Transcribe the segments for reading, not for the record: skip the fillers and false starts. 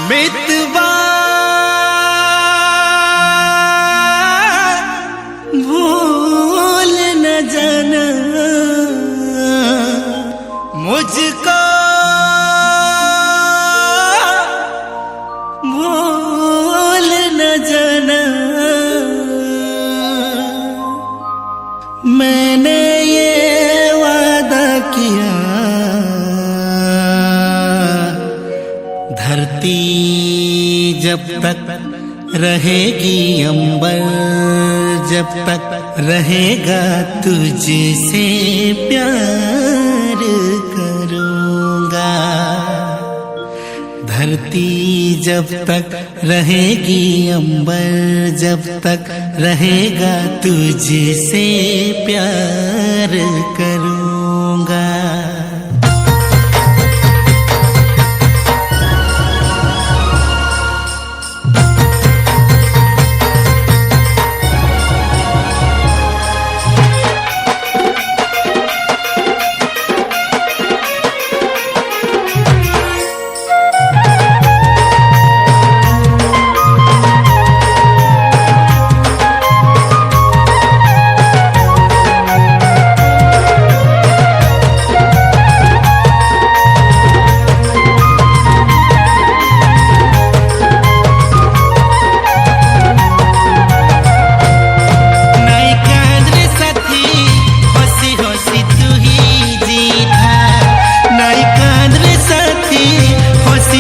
मितवा भूल न जाना मुझको, भूल न जाना। मैंने ये वादा किया, धरती जब तक रहेगी, अंबर जब तक रहेगा, तुझसे प्यार करूंगा। धरती जब तक रहेगी, अंबर जब तक रहेगा, तुझसे प्यार करूंगा।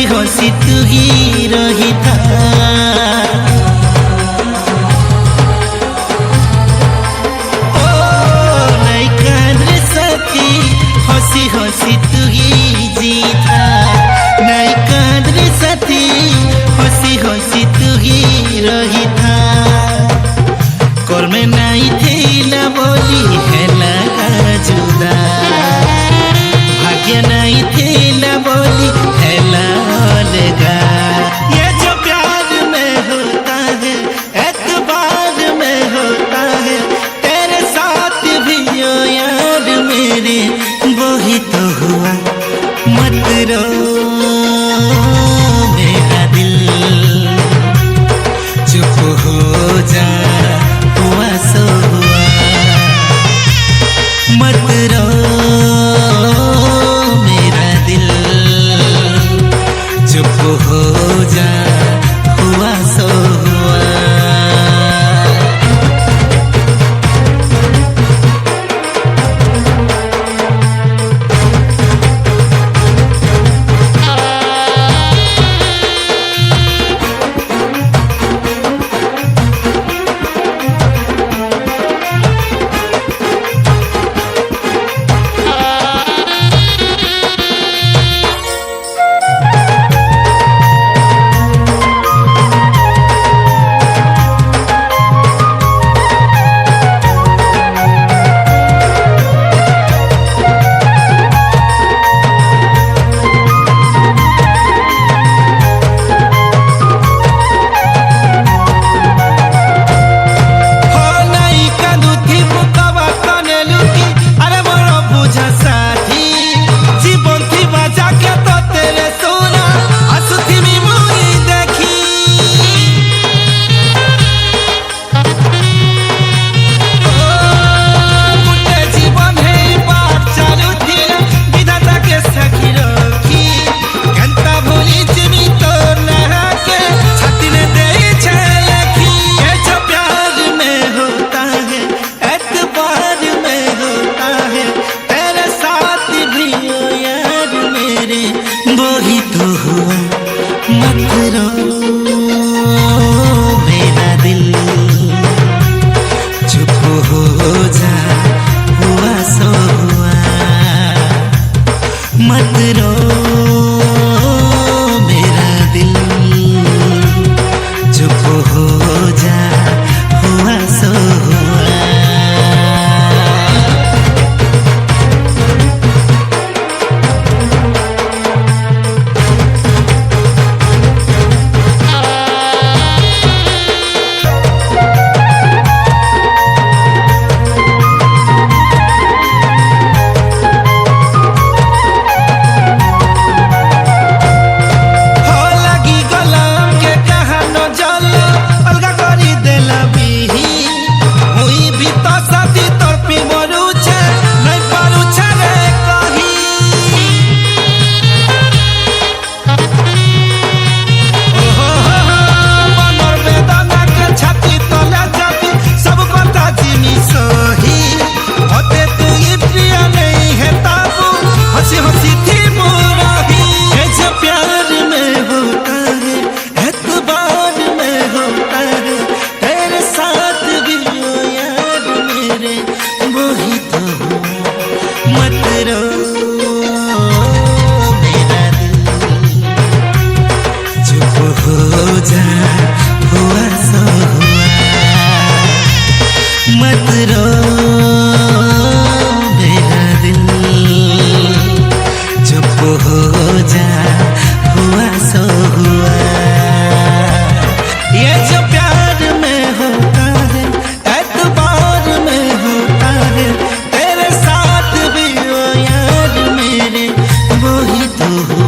होसी तू ही रही था, ओ नहीं कांद्रे साथी, होसी होसी तू ही जीता। नहीं कांद्रे साथी, होसी होसी तू ही रही था। कर में नहीं थे ना बोली है लगा जुदा, भाग्य नहीं थे ना बोली है लगा। ये जो प्यार में होता है, एतबार में होता है, तेरे साथ भी यो यार मेरे, वो ही तो हुआ। मत रो मेरा दिल, चुप हो जा, हुआ सो हुआ। मत रो मेरा दिल, चुप हो जा, हुआ सो हुआ। मत रो मेरा दिल, चुप हो जा, हुआ सो हुआ। मत रो मेरा दिल, चुप हो जा, हुआ सो हुआ। हो जा, हुआ सो हुआ। ये जो प्यार में होता है, एतबार में होता है, तेरे साथ भी वो यार मेरे वो ही तो हुआ।